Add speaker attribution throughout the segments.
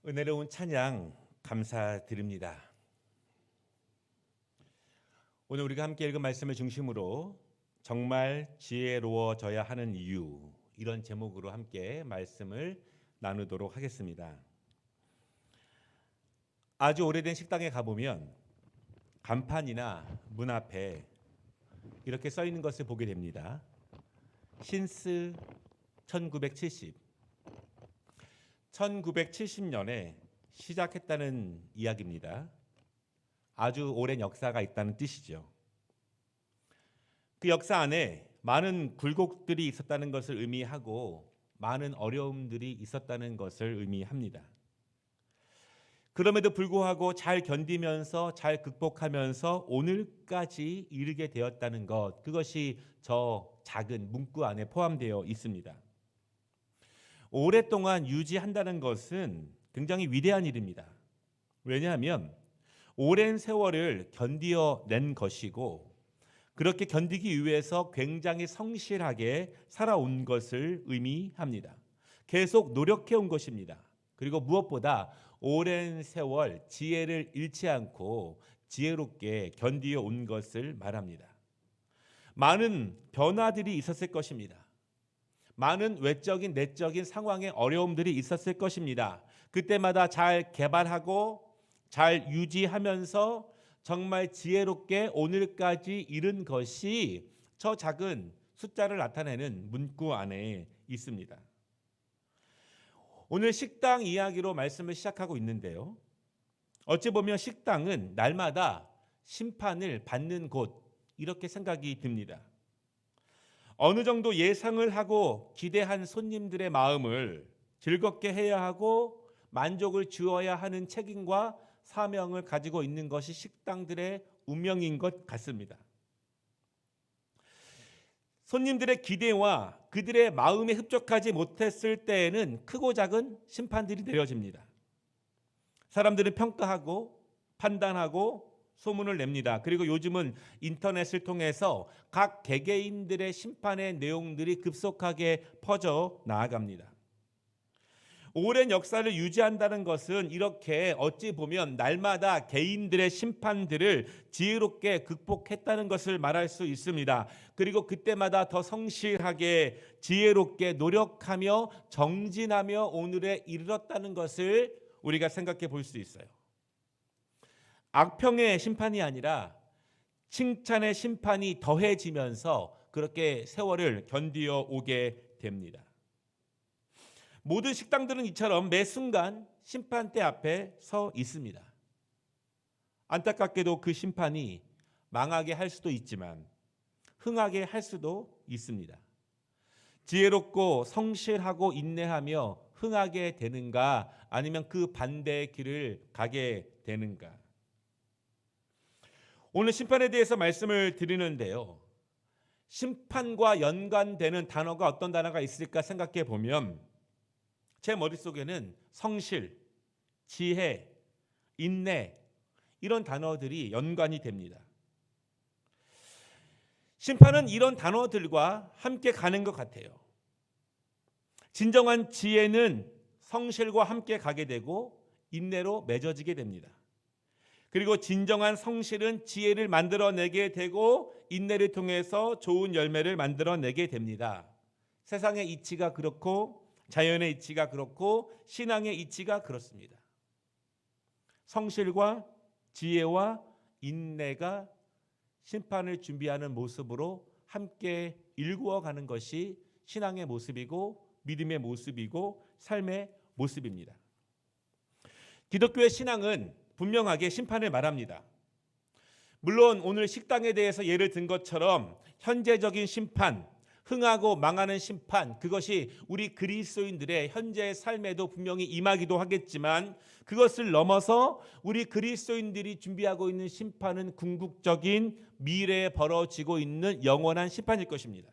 Speaker 1: 은혜로운 찬양 감사드립니다. 오늘 우리가 함께 읽은 말씀을 중심으로 정말 지혜로워져야 하는 이유, 이런 제목으로 함께 말씀을 나누도록 하겠습니다. 아주 오래된 식당에 가보면 간판이나 문 앞에 이렇게 써 있는 것을 보게 됩니다. 신스 1970년에 시작했다는 이야기입니다. 아주 오랜 역사가 있다는 뜻이죠. 그 역사 안에 많은 굴곡들이 있었다는 것을 의미하고 많은 어려움들이 있었다는 것을 의미합니다. 그럼에도 불구하고 잘 견디면서 잘 극복하면서 오늘까지 이르게 되었다는 것, 그것이 저 작은 문구 안에 포함되어 있습니다. 오랫동안 유지한다는 것은 굉장히 위대한 일입니다. 왜냐하면 오랜 세월을 견디어낸 것이고 그렇게 견디기 위해서 굉장히 성실하게 살아온 것을 의미합니다. 계속 노력해온 것입니다. 그리고 무엇보다 오랜 세월 지혜를 잃지 않고 지혜롭게 견디어온 것을 말합니다. 많은 변화들이 있었을 것입니다. 많은 외적인 내적인 상황의 어려움들이 있었을 것입니다. 그때마다 잘 개발하고 잘 유지하면서 정말 지혜롭게 오늘까지 이른 것이 저 작은 숫자를 나타내는 문구 안에 있습니다. 오늘 식당 이야기로 말씀을 시작하고 있는데요. 어찌 보면 식당은 날마다 심판을 받는 곳, 이렇게 생각이 듭니다. 어느 정도 예상을 하고 기대한 손님들의 마음을 즐겁게 해야 하고 만족을 주어야 하는 책임과 사명을 가지고 있는 것이 식당들의 운명인 것 같습니다. 손님들의 기대와 그들의 마음에 흡족하지 못했을 때에는 크고 작은 심판들이 내려집니다. 사람들은 평가하고 판단하고 소문을 냅니다. 그리고 요즘은 인터넷을 통해서 각 개개인들의 심판의 내용들이 급속하게 퍼져 나아갑니다. 오랜 역사를 유지한다는 것은 이렇게 어찌 보면 날마다 개인들의 심판들을 지혜롭게 극복했다는 것을 말할 수 있습니다. 그리고 그때마다 더 성실하게 지혜롭게 노력하며 정진하며 오늘에 이르렀다는 것을 우리가 생각해 볼 수 있어요. 악평의 심판이 아니라 칭찬의 심판이 더해지면서 그렇게 세월을 견디어 오게 됩니다. 모든 식당들은 이처럼 매 순간 심판대 앞에 서 있습니다. 안타깝게도 그 심판이 망하게 할 수도 있지만 흥하게 할 수도 있습니다. 지혜롭고 성실하고 인내하며 흥하게 되는가, 아니면 그 반대의 길을 가게 되는가. 오늘 심판에 대해서 말씀을 드리는데요. 심판과 연관되는 단어가 어떤 단어가 있을까 생각해 보면 제 머릿속에는 성실, 지혜, 인내, 이런 단어들이 연관이 됩니다. 심판은 이런 단어들과 함께 가는 것 같아요. 진정한 지혜는 성실과 함께 가게 되고 인내로 맺어지게 됩니다. 그리고 진정한 성실은 지혜를 만들어내게 되고 인내를 통해서 좋은 열매를 만들어내게 됩니다. 세상의 이치가 그렇고 자연의 이치가 그렇고 신앙의 이치가 그렇습니다. 성실과 지혜와 인내가 심판을 준비하는 모습으로 함께 일구어가는 것이 신앙의 모습이고 믿음의 모습이고 삶의 모습입니다. 기독교의 신앙은 분명하게 심판을 말합니다. 물론 오늘 식당에 대해서 예를 든 것처럼 현재적인 심판, 흥하고 망하는 심판, 그것이 우리 그리스도인들의 현재의 삶에도 분명히 임하기도 하겠지만 그것을 넘어서 우리 그리스도인들이 준비하고 있는 심판은 궁극적인 미래에 벌어지고 있는 영원한 심판일 것입니다.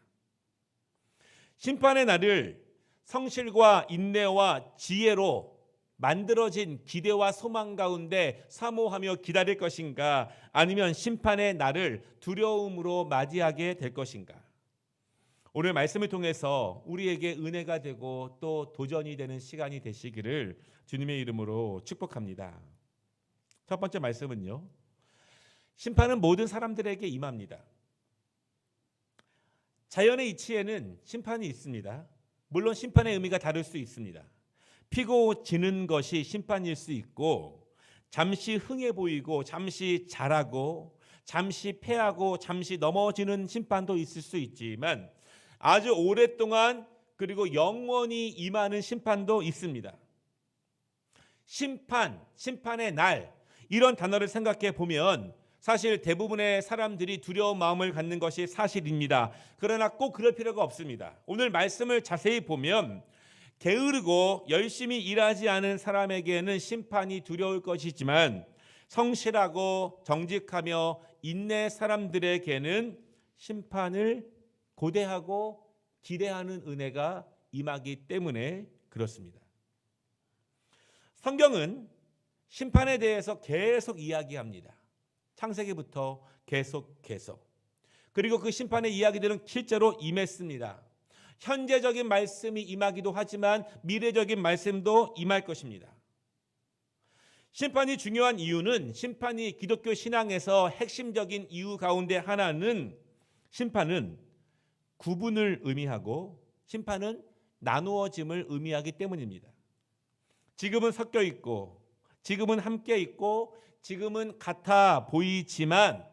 Speaker 1: 심판의 날을 성실과 인내와 지혜로 만들어진 기대와 소망 가운데 사모하며 기다릴 것인가, 아니면 심판의 날을 두려움으로 맞이하게 될 것인가. 오늘 말씀을 통해서 우리에게 은혜가 되고 또 도전이 되는 시간이 되시기를 주님의 이름으로 축복합니다. 첫 번째 말씀은요, 심판은 모든 사람들에게 임합니다. 자연의 이치에는 심판이 있습니다. 물론 심판의 의미가 다를 수 있습니다. 피고 지는 것이 심판일 수 있고, 잠시 흥해 보이고 잠시 잘하고 잠시 패하고 잠시 넘어지는 심판도 있을 수 있지만, 아주 오랫동안 그리고 영원히 임하는 심판도 있습니다. 심판의 날, 이런 단어를 생각해 보면 사실 대부분의 사람들이 두려운 마음을 갖는 것이 사실입니다. 그러나 꼭 그럴 필요가 없습니다. 오늘 말씀을 자세히 보면 게으르고 열심히 일하지 않은 사람에게는 심판이 두려울 것이지만, 성실하고 정직하며 인내 사람들에게는 심판을 고대하고 기대하는 은혜가 임하기 때문에 그렇습니다. 성경은 심판에 대해서 계속 이야기합니다. 창세기부터 계속. 그리고 그 심판의 이야기들은 실제로 임했습니다. 현재적인 말씀이 임하기도 하지만 미래적인 말씀도 임할 것입니다. 심판이 중요한 이유는, 심판이 기독교 신앙에서 핵심적인 이유 가운데 하나는, 심판은 구분을 의미하고 심판은 나누어짐을 의미하기 때문입니다. 지금은 섞여 있고, 지금은 함께 있고, 지금은 같아 보이지만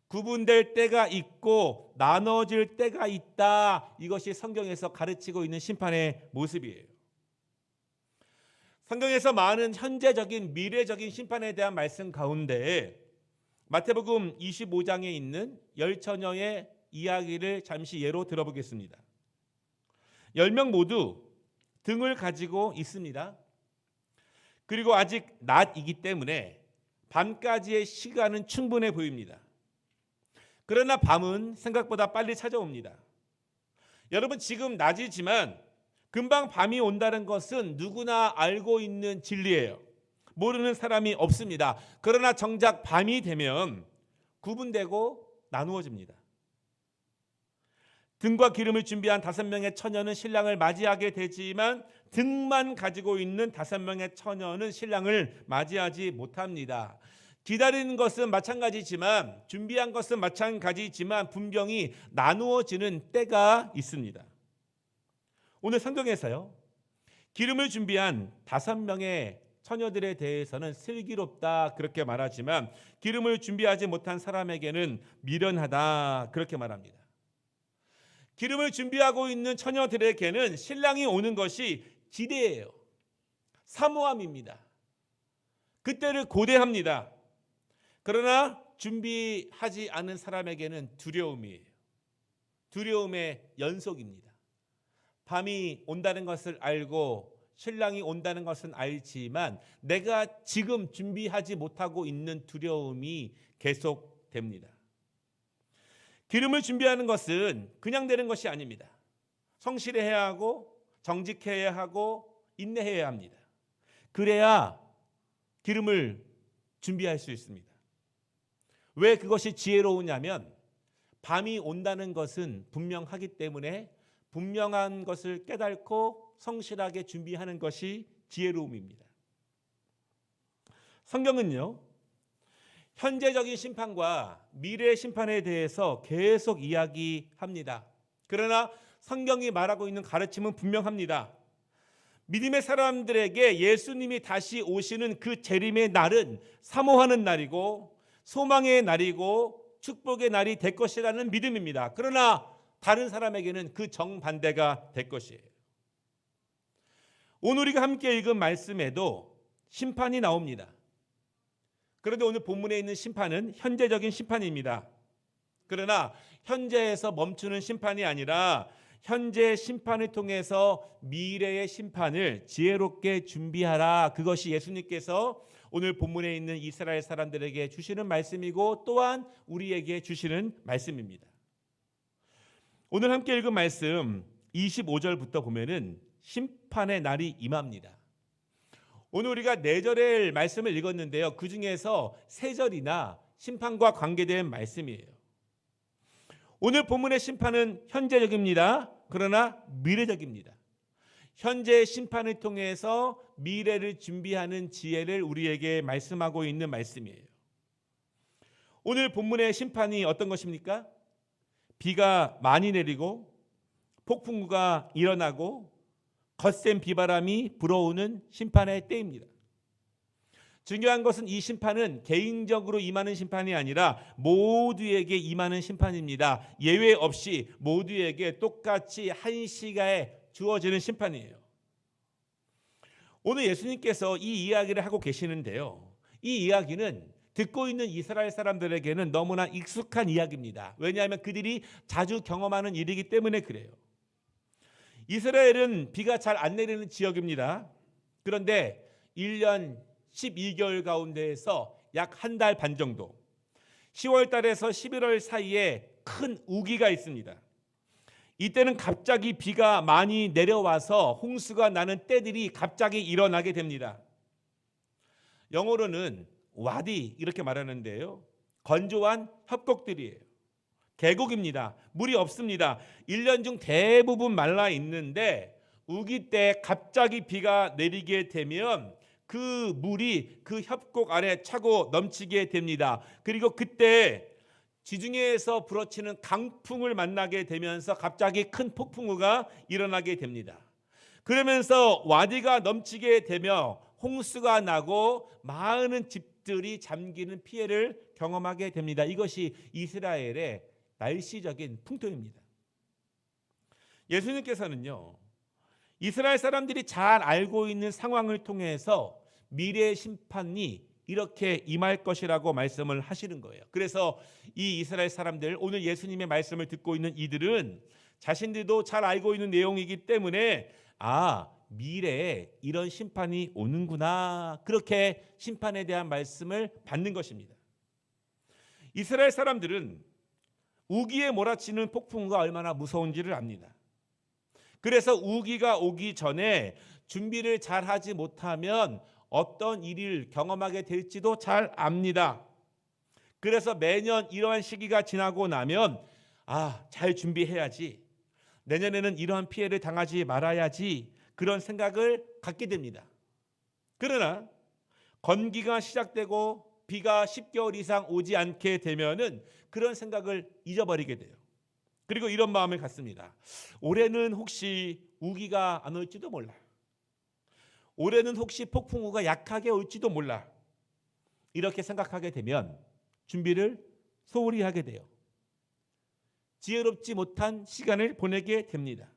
Speaker 1: 구분될 때가 있고 나눠질 때가 있다. 이것이 성경에서 가르치고 있는 심판의 모습이에요. 성경에서 많은 현재적인 미래적인 심판에 대한 말씀 가운데 마태복음 25장에 있는 10처녀의 이야기를 잠시 예로 들어보겠습니다. 10명 모두 등을 가지고 있습니다. 그리고 아직 낮이기 때문에 밤까지의 시간은 충분해 보입니다. 그러나 밤은 생각보다 빨리 찾아옵니다. 여러분, 지금 낮이지만 금방 밤이 온다는 것은 누구나 알고 있는 진리예요. 모르는 사람이 없습니다. 그러나 정작 밤이 되면 구분되고 나누어집니다. 등과 기름을 준비한 5명의 처녀는 신랑을 맞이하게 되지만, 등만 가지고 있는 5명의 처녀는 신랑을 맞이하지 못합니다. 기다리는 것은 마찬가지지만, 준비한 것은 마찬가지지만 분명히 나누어지는 때가 있습니다. 오늘 성경에서요, 기름을 준비한 5명의 처녀들에 대해서는 슬기롭다 그렇게 말하지만, 기름을 준비하지 못한 사람에게는 미련하다 그렇게 말합니다. 기름을 준비하고 있는 처녀들에게는 신랑이 오는 것이 기대예요. 사모함입니다. 그때를 고대합니다. 그러나 준비하지 않은 사람에게는 두려움이에요. 두려움의 연속입니다. 밤이 온다는 것을 알고 신랑이 온다는 것은 알지만 내가 지금 준비하지 못하고 있는 두려움이 계속됩니다. 기름을 준비하는 것은 그냥 되는 것이 아닙니다. 성실해야 하고 정직해야 하고 인내해야 합니다. 그래야 기름을 준비할 수 있습니다. 왜 그것이 지혜로우냐면, 밤이 온다는 것은 분명하기 때문에 분명한 것을 깨닫고 성실하게 준비하는 것이 지혜로움입니다. 성경은요, 현재적인 심판과 미래의 심판에 대해서 계속 이야기합니다. 그러나 성경이 말하고 있는 가르침은 분명합니다. 믿음의 사람들에게 예수님이 다시 오시는 그 재림의 날은 사모하는 날이고 소망의 날이고 축복의 날이 될 것이라는 믿음입니다. 그러나 다른 사람에게는 그 정반대가 될 것이에요. 오늘 우리가 함께 읽은 말씀에도 심판이 나옵니다. 그런데 오늘 본문에 있는 심판은 현재적인 심판입니다. 그러나 현재에서 멈추는 심판이 아니라 현재 심판을 통해서 미래의 심판을 지혜롭게 준비하라. 그것이 예수님께서 오늘 본문에 있는 이스라엘 사람들에게 주시는 말씀이고 또한 우리에게 주시는 말씀입니다. 오늘 함께 읽은 말씀 25절부터 보면은 심판의 날이 임합니다. 오늘 우리가 4절의 말씀을 읽었는데요. 그 중에서 3절이나 심판과 관계된 말씀이에요. 오늘 본문의 심판은 현재적입니다. 그러나 미래적입니다. 현재의 심판을 통해서 미래를 준비하는 지혜를 우리에게 말씀하고 있는 말씀이에요. 오늘 본문의 심판이 어떤 것입니까? 비가 많이 내리고 폭풍우가 일어나고 거센 비바람이 불어오는 심판의 때입니다. 중요한 것은 이 심판은 개인적으로 임하는 심판이 아니라 모두에게 임하는 심판입니다. 예외 없이 모두에게 똑같이 한 시간에 주어지는 심판이에요. 오늘 예수님께서 이 이야기를 하고 계시는데요. 이 이야기는 듣고 있는 이스라엘 사람들에게는 너무나 익숙한 이야기입니다. 왜냐하면 그들이 자주 경험하는 일이기 때문에 그래요. 이스라엘은 비가 잘 안 내리는 지역입니다. 그런데 1년 12개월 가운데에서 약 한 달 반 정도 10월 달에서 11월 사이에 큰 우기가 있습니다. 이때는 갑자기 비가 많이 내려와서 홍수가 나는 때들이 갑자기 일어나게 됩니다. 영어로는 와디 이렇게 말하는데요. 건조한 협곡들이에요. 계곡입니다. 물이 없습니다. 1년 중 대부분 말라 있는데 우기 때 갑자기 비가 내리게 되면 그 물이 그 협곡 안에 차고 넘치게 됩니다. 그리고 그때 지중해에서 불어치는 강풍을 만나게 되면서 갑자기 큰 폭풍우가 일어나게 됩니다. 그러면서 와디가 넘치게 되며 홍수가 나고 많은 집들이 잠기는 피해를 경험하게 됩니다. 이것이 이스라엘의 날씨적인 풍토입니다. 예수님께서는요, 이스라엘 사람들이 잘 알고 있는 상황을 통해서 미래의 심판이 이렇게 임할 것이라고 말씀을 하시는 거예요. 그래서 이 이스라엘 사람들, 오늘 예수님의 말씀을 듣고 있는 이들은 자신들도 잘 알고 있는 내용이기 때문에 미래에 이런 심판이 오는구나, 그렇게 심판에 대한 말씀을 받는 것입니다. 이스라엘 사람들은 우기에 몰아치는 폭풍우가 얼마나 무서운지를 압니다. 그래서 우기가 오기 전에 준비를 잘 하지 못하면 어떤 일을 경험하게 될지도 잘 압니다. 그래서 매년 이러한 시기가 지나고 나면 잘 준비해야지, 내년에는 이러한 피해를 당하지 말아야지, 그런 생각을 갖게 됩니다. 그러나 건기가 시작되고 비가 10개월 이상 오지 않게 되면은 그런 생각을 잊어버리게 돼요. 그리고 이런 마음을 갖습니다. 올해는 혹시 우기가 안 올지도 몰라. 올해는 혹시 폭풍우가 약하게 올지도 몰라. 이렇게 생각하게 되면 준비를 소홀히 하게 돼요. 지혜롭지 못한 시간을 보내게 됩니다.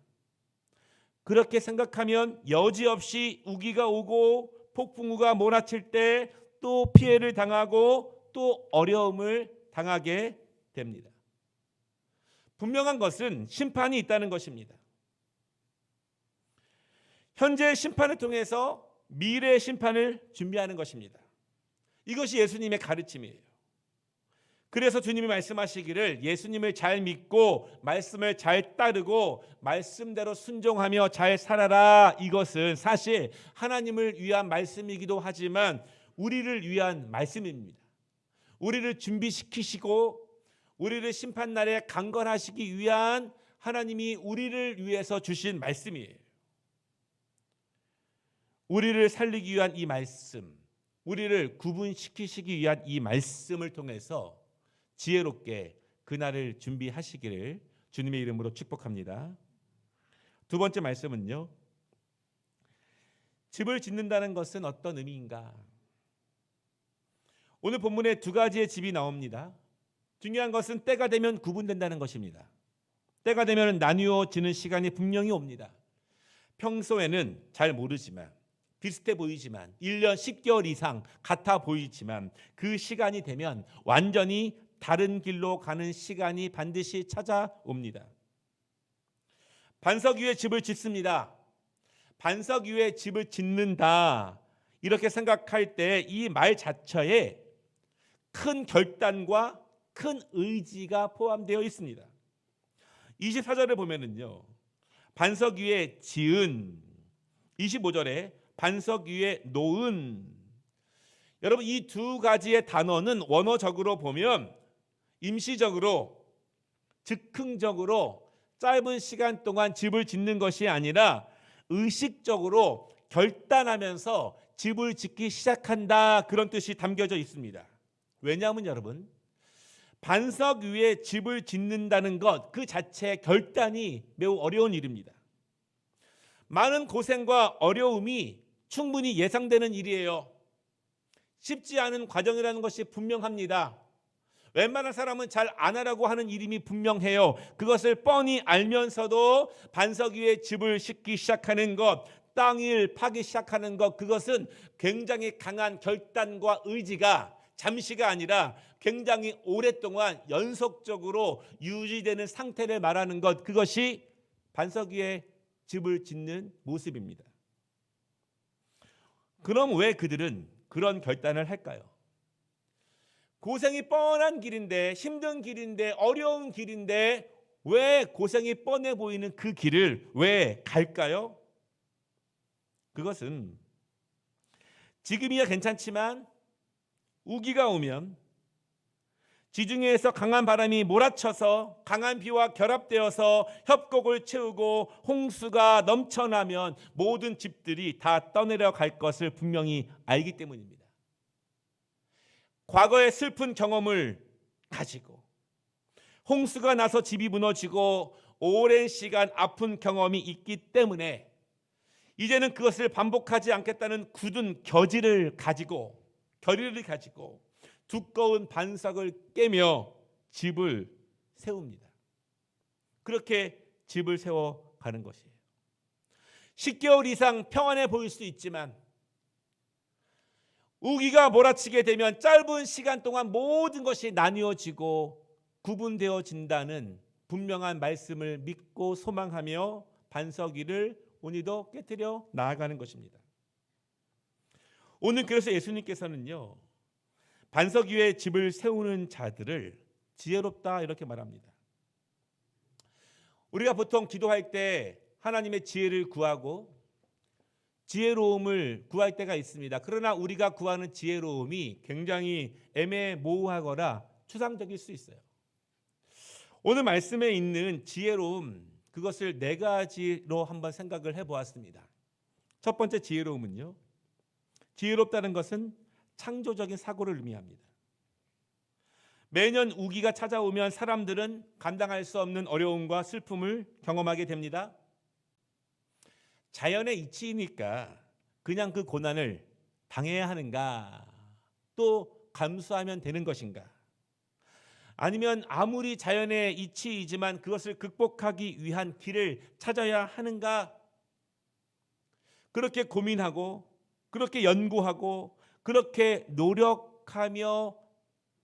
Speaker 1: 그렇게 생각하면 여지없이 우기가 오고 폭풍우가 몰아칠 때 또 피해를 당하고 또 어려움을 당하게 됩니다. 분명한 것은 심판이 있다는 것입니다. 현재의 심판을 통해서 미래의 심판을 준비하는 것입니다. 이것이 예수님의 가르침이에요. 그래서 주님이 말씀하시기를 예수님을 잘 믿고 말씀을 잘 따르고 말씀대로 순종하며 잘 살아라. 이것은 사실 하나님을 위한 말씀이기도 하지만 우리를 위한 말씀입니다. 우리를 준비시키시고 우리를 심판날에 강건하시기 위한 하나님이 우리를 위해서 주신 말씀이에요. 우리를 살리기 위한 이 말씀, 우리를 구분시키시기 위한 이 말씀을 통해서 지혜롭게 그날을 준비하시기를 주님의 이름으로 축복합니다. 두 번째 말씀은요, 집을 짓는다는 것은 어떤 의미인가? 오늘 본문에 두 가지의 집이 나옵니다. 중요한 것은 때가 되면 구분된다는 것입니다. 때가 되면 나뉘어지는 시간이 분명히 옵니다. 평소에는 잘 모르지만, 비슷해 보이지만, 1년 10개월 이상 같아 보이지만 그 시간이 되면 완전히 다른 길로 가는 시간이 반드시 찾아옵니다. 반석 위에 집을 짓습니다. 반석 위에 집을 짓는다, 이렇게 생각할 때 이 말 자체에 큰 결단과 큰 의지가 포함되어 있습니다. 24절에 보면은요, 반석 위에 지은, 25절에 반석 위에 놓은. 여러분, 이 두 가지의 단어는 원어적으로 보면 임시적으로 즉흥적으로 짧은 시간 동안 집을 짓는 것이 아니라 의식적으로 결단하면서 집을 짓기 시작한다, 그런 뜻이 담겨져 있습니다. 왜냐하면 여러분, 반석 위에 집을 짓는다는 것 그 자체의 결단이 매우 어려운 일입니다. 많은 고생과 어려움이 충분히 예상되는 일이에요. 쉽지 않은 과정이라는 것이 분명합니다. 웬만한 사람은 잘 안 하라고 하는 일임이 분명해요. 그것을 뻔히 알면서도 반석 위에 집을 짓기 시작하는 것, 땅을 파기 시작하는 것, 그것은 굉장히 강한 결단과 의지가 잠시가 아니라 굉장히 오랫동안 연속적으로 유지되는 상태를 말하는 것, 그것이 반석 위에 집을 짓는 모습입니다. 그럼 왜 그들은 그런 결단을 할까요? 고생이 뻔한 길인데, 힘든 길인데, 어려운 길인데 왜 고생이 뻔해 보이는 그 길을 왜 갈까요? 그것은 지금이야 괜찮지만 우기가 오면, 지중해에서 강한 바람이 몰아쳐서 강한 비와 결합되어서 협곡을 채우고 홍수가 넘쳐나면 모든 집들이 다 떠내려 갈 것을 분명히 알기 때문입니다. 과거의 슬픈 경험을 가지고 홍수가 나서 집이 무너지고 오랜 시간 아픈 경험이 있기 때문에 이제는 그것을 반복하지 않겠다는 굳은 결의를 가지고 두꺼운 반석을 깨며 집을 세웁니다. 그렇게 집을 세워가는 것이에요. 10개월 이상 평안해 보일 수 있지만 우기가 몰아치게 되면 짧은 시간 동안 모든 것이 나뉘어지고 구분되어진다는 분명한 말씀을 믿고 소망하며 반석 위를 오늘도 깨트려 나아가는 것입니다. 오늘 그래서 예수님께서는요, 반석 위에 집을 세우는 자들을 지혜롭다 이렇게 말합니다. 우리가 보통 기도할 때 하나님의 지혜를 구하고 지혜로움을 구할 때가 있습니다. 그러나 우리가 구하는 지혜로움이 굉장히 애매모호하거나 추상적일 수 있어요. 오늘 말씀에 있는 지혜로움, 그것을 네 가지로 한번 생각을 해보았습니다. 첫 번째 지혜로움은요, 지혜롭다는 것은 창조적인 사고를 의미합니다. 매년 우기가 찾아오면 사람들은 감당할 수 없는 어려움과 슬픔을 경험하게 됩니다. 자연의 이치이니까 그냥 그 고난을 당해야 하는가, 또 감수하면 되는 것인가, 아니면 아무리 자연의 이치이지만 그것을 극복하기 위한 길을 찾아야 하는가, 그렇게 고민하고 그렇게 연구하고 그렇게 노력하며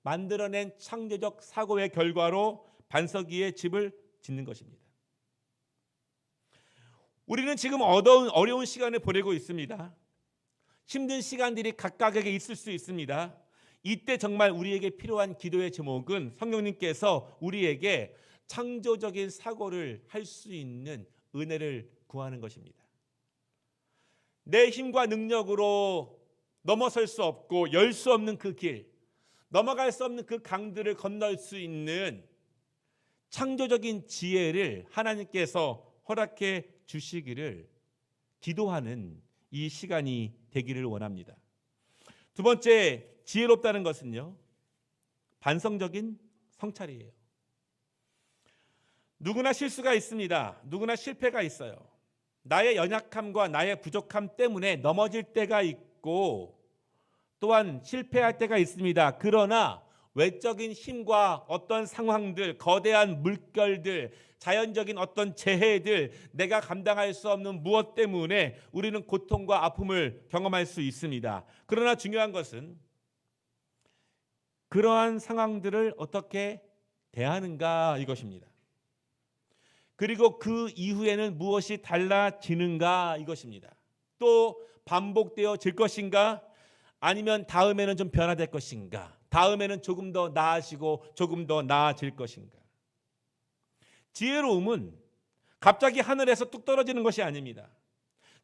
Speaker 1: 만들어낸 창조적 사고의 결과로 반석 위에 집을 짓는 것입니다. 우리는 지금 어려운 시간을 보내고 있습니다. 힘든 시간들이 각각에게 있을 수 있습니다. 이때 정말 우리에게 필요한 기도의 제목은 성령님께서 우리에게 창조적인 사고를 할 수 있는 은혜를 구하는 것입니다. 내 힘과 능력으로 넘어설 수 없고 열 수 없는 그 길, 넘어갈 수 없는 그 강들을 건널 수 있는 창조적인 지혜를 하나님께서 허락해 주시기를 기도하는 이 시간이 되기를 원합니다. 두 번째, 지혜롭다는 것은요, 반성적인 성찰이에요. 누구나 실수가 있습니다. 누구나 실패가 있어요. 나의 연약함과 나의 부족함 때문에 넘어질 때가 있고 또한 실패할 때가 있습니다. 그러나 외적인 힘과 어떤 상황들, 거대한 물결들, 자연적인 어떤 재해들, 내가 감당할 수 없는 무엇 때문에 우리는 고통과 아픔을 경험할 수 있습니다. 그러나 중요한 것은 그러한 상황들을 어떻게 대하는가, 이것입니다. 그리고 그 이후에는 무엇이 달라지는가, 이것입니다. 또 반복되어질 것인가, 아니면 다음에는 좀 변화될 것인가, 다음에는 조금 더 나아지고 조금 더 나아질 것인가. 지혜로움은 갑자기 하늘에서 뚝 떨어지는 것이 아닙니다.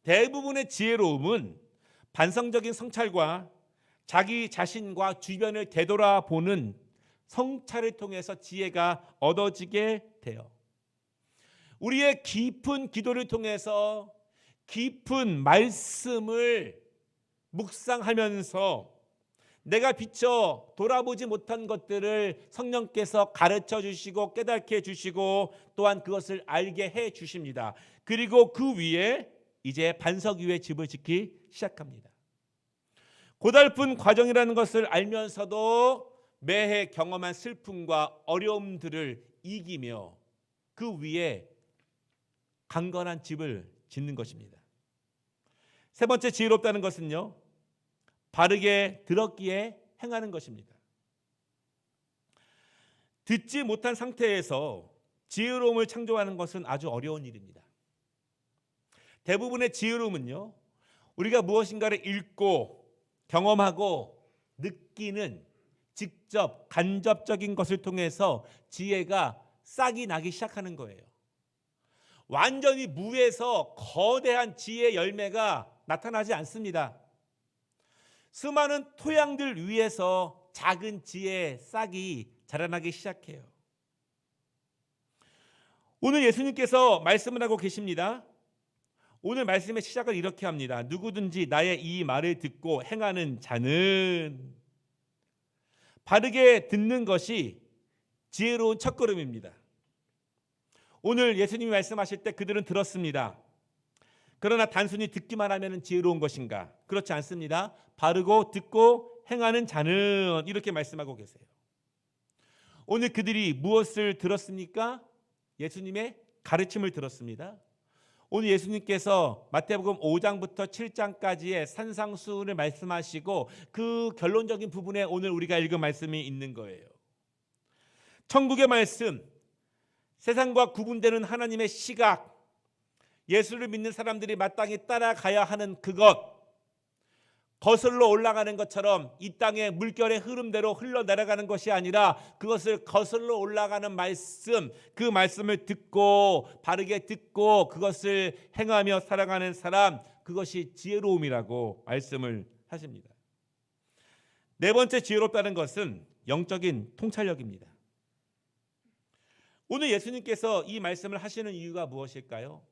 Speaker 1: 대부분의 지혜로움은 반성적인 성찰과 자기 자신과 주변을 되돌아보는 성찰을 통해서 지혜가 얻어지게 돼요. 우리의 깊은 기도를 통해서 깊은 말씀을 묵상하면서 내가 비춰 돌아보지 못한 것들을 성령께서 가르쳐 주시고 깨닫게 해주시고 또한 그것을 알게 해 주십니다. 그리고 그 위에 이제 반석 위에 집을 짓기 시작합니다. 고달픈 과정이라는 것을 알면서도 매해 경험한 슬픔과 어려움들을 이기며 그 위에 강건한 집을 짓는 것입니다. 세 번째 지혜롭다는 것은요, 바르게 들었기에 행하는 것입니다. 듣지 못한 상태에서 지혜로움을 창조하는 것은 아주 어려운 일입니다. 대부분의 지혜로움은요, 우리가 무엇인가를 읽고 경험하고 느끼는 직접 간접적인 것을 통해서 지혜가 싹이 나기 시작하는 거예요. 완전히 무에서 거대한 지혜의 열매가 나타나지 않습니다. 수많은 토양들 위에서 작은 지혜의 싹이 자라나기 시작해요. 오늘 예수님께서 말씀을 하고 계십니다. 오늘 말씀의 시작을 이렇게 합니다. 누구든지 나의 이 말을 듣고 행하는 자는, 바르게 듣는 것이 지혜로운 첫걸음입니다. 오늘 예수님이 말씀하실 때 그들은 들었습니다. 그러나 단순히 듣기만 하면 지혜로운 것인가? 그렇지 않습니다. 바르고 듣고 행하는 자는, 이렇게 말씀하고 계세요. 오늘 그들이 무엇을 들었습니까? 예수님의 가르침을 들었습니다. 오늘 예수님께서 마태복음 5장부터 7장까지의 산상수훈을 말씀하시고 그 결론적인 부분에 오늘 우리가 읽은 말씀이 있는 거예요. 천국의 말씀, 세상과 구분되는 하나님의 시각, 예수를 믿는 사람들이 마땅히 따라가야 하는 그것, 거슬러 올라가는 것처럼 이 땅의 물결의 흐름대로 흘러내려가는 것이 아니라 그것을 거슬러 올라가는 말씀, 그 말씀을 듣고 바르게 듣고 그것을 행하며 살아가는 사람, 그것이 지혜로움이라고 말씀을 하십니다. 네 번째 지혜롭다는 것은 영적인 통찰력입니다. 오늘 예수님께서 이 말씀을 하시는 이유가 무엇일까요?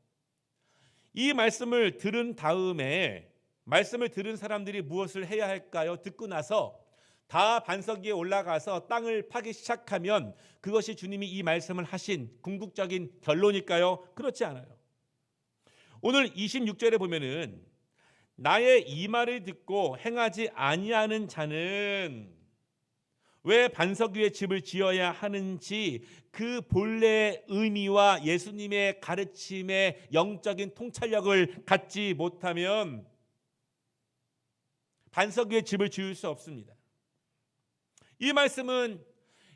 Speaker 1: 이 말씀을 들은 다음에 말씀을 들은 사람들이 무엇을 해야 할까요? 듣고 나서 다 반석 위에 올라가서 땅을 파기 시작하면 그것이 주님이 이 말씀을 하신 궁극적인 결론일까요? 그렇지 않아요. 오늘 26절에 보면은 나의 이 말을 듣고 행하지 아니하는 자는, 왜 반석 위에 집을 지어야 하는지 그 본래의 의미와 예수님의 가르침의 영적인 통찰력을 갖지 못하면 반석 위에 집을 지을 수 없습니다. 이 말씀은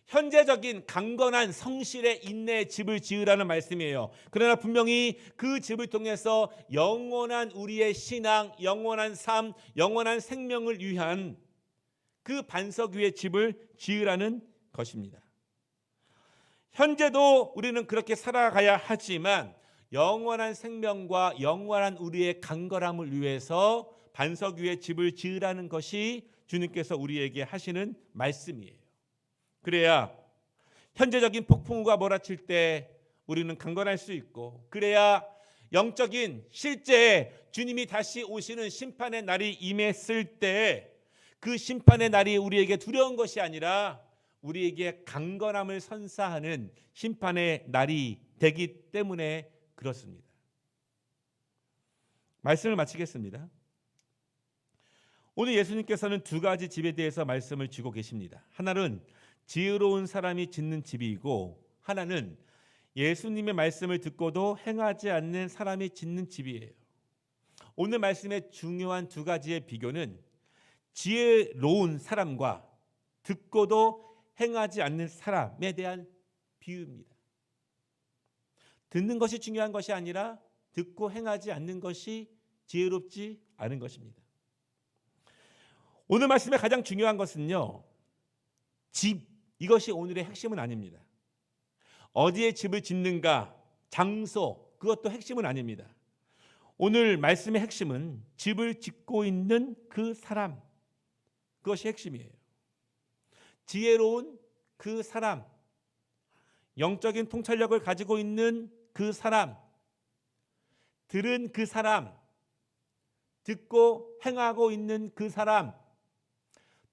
Speaker 1: 현재적인 강건한 성실의 인내의 집을 지으라는 말씀이에요. 그러나 분명히 그 집을 통해서 영원한 우리의 신앙, 영원한 삶, 영원한 생명을 위한 그 반석 위에 집을 지으라는 것입니다. 현재도 우리는 그렇게 살아가야 하지만 영원한 생명과 영원한 우리의 강건함을 위해서 반석 위에 집을 지으라는 것이 주님께서 우리에게 하시는 말씀이에요. 그래야 현재적인 폭풍우가 몰아칠 때 우리는 강건할 수 있고, 그래야 영적인 실제 주님이 다시 오시는 심판의 날이 임했을 때 그 심판의 날이 우리에게 두려운 것이 아니라 우리에게 강건함을 선사하는 심판의 날이 되기 때문에 그렇습니다. 말씀을 마치겠습니다. 오늘 예수님께서는 두 가지 집에 대해서 말씀을 주고 계십니다. 하나는 지혜로운 사람이 짓는 집이고, 하나는 예수님의 말씀을 듣고도 행하지 않는 사람이 짓는 집이에요. 오늘 말씀의 중요한 두 가지의 비교는 지혜로운 사람과 듣고도 행하지 않는 사람에 대한 비유입니다. 듣는 것이 중요한 것이 아니라 듣고 행하지 않는 것이 지혜롭지 않은 것입니다. 오늘 말씀의 가장 중요한 것은요, 집, 이것이 오늘의 핵심은 아닙니다. 어디에 집을 짓는가, 장소, 그것도 핵심은 아닙니다. 오늘 말씀의 핵심은 집을 짓고 있는 그 사람, 그것이 핵심이에요. 지혜로운 그 사람, 영적인 통찰력을 가지고 있는 그 사람, 들은 그 사람, 듣고 행하고 있는 그 사람,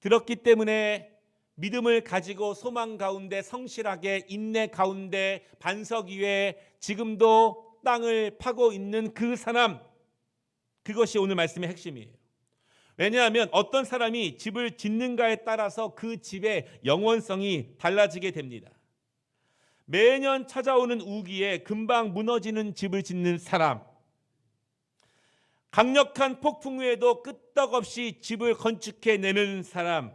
Speaker 1: 들었기 때문에 믿음을 가지고 소망 가운데 성실하게 인내 가운데 반석 위에 지금도 땅을 파고 있는 그 사람, 그것이 오늘 말씀의 핵심이에요. 왜냐하면 어떤 사람이 집을 짓는가에 따라서 그 집의 영원성이 달라지게 됩니다. 매년 찾아오는 우기에 금방 무너지는 집을 짓는 사람, 강력한 폭풍 후에도 끄떡없이 집을 건축해내는 사람,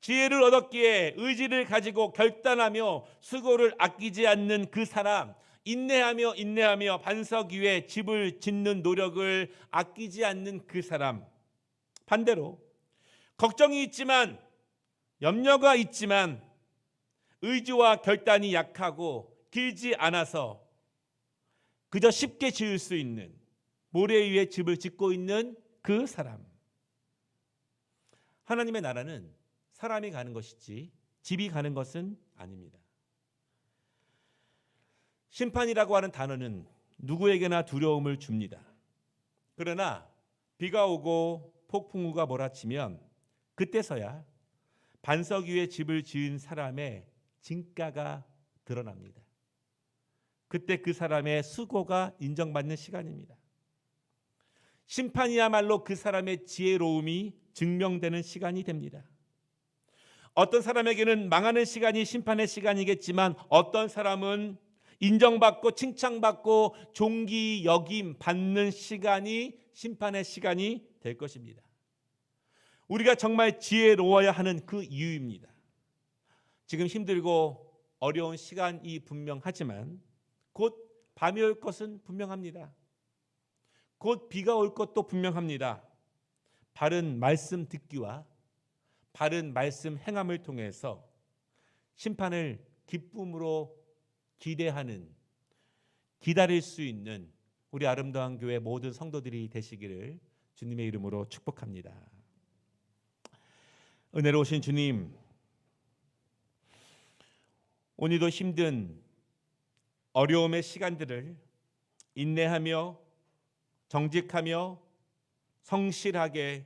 Speaker 1: 지혜를 얻었기에 의지를 가지고 결단하며 수고를 아끼지 않는 그 사람, 인내하며 반석 위에 집을 짓는 노력을 아끼지 않는 그 사람, 반대로 걱정이 있지만 염려가 있지만 의지와 결단이 약하고 길지 않아서 그저 쉽게 지을 수 있는 모래 위에 집을 짓고 있는 그 사람. 하나님의 나라는 사람이 가는 것이지 집이 가는 것은 아닙니다. 심판이라고 하는 단어는 누구에게나 두려움을 줍니다. 그러나 비가 오고 폭풍우가 몰아치면 그때서야 반석 위에 집을 지은 사람의 진가가 드러납니다. 그때 그 사람의 수고가 인정받는 시간입니다. 심판이야말로 그 사람의 지혜로움이 증명되는 시간이 됩니다. 어떤 사람에게는 망하는 시간이 심판의 시간이겠지만 어떤 사람은 인정받고 칭찬받고 존귀 여김 받는 시간이 심판의 시간이 될 것입니다. 우리가 정말 지혜로워야 하는 그 이유입니다. 지금 힘들고 어려운 시간이 분명하지만 곧 밤이 올 것은 분명합니다. 곧 비가 올 것도 분명합니다. 바른 말씀 듣기와 바른 말씀 행함을 통해서 심판을 기쁨으로 기대하는, 기다릴 수 있는 우리 아름다운 교회 모든 성도들이 되시기를 주님의 이름으로 축복합니다. 은혜로우신 주님, 오늘도 힘든 어려움의 시간들을 인내하며 정직하며 성실하게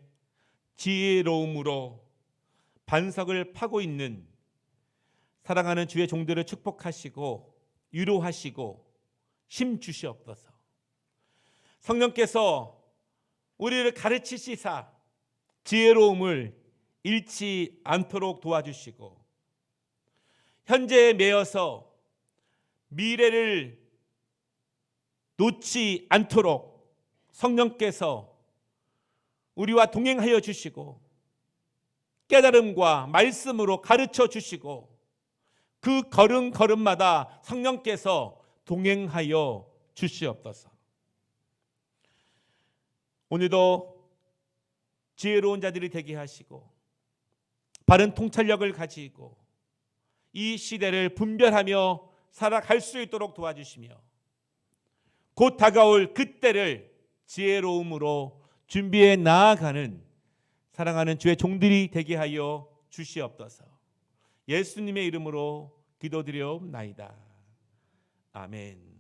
Speaker 1: 지혜로움으로 반석을 파고 있는 사랑하는 주의 종들을 축복하시고 위로하시고 힘 주시옵소서. 성령께서 우리를 가르치시사 지혜로움을 잃지 않도록 도와주시고 현재에 매여서 미래를 놓지 않도록 성령께서 우리와 동행하여 주시고 깨달음과 말씀으로 가르쳐 주시고 그 걸음걸음마다 성령께서 동행하여 주시옵소서. 오늘도 지혜로운 자들이 되게 하시고 바른 통찰력을 가지고 이 시대를 분별하며 살아갈 수 있도록 도와주시며 곧 다가올 그때를 지혜로움으로 준비해 나아가는 사랑하는 주의 종들이 되게 하여 주시옵소서. 예수님의 이름으로 기도드리옵나이다. 아멘.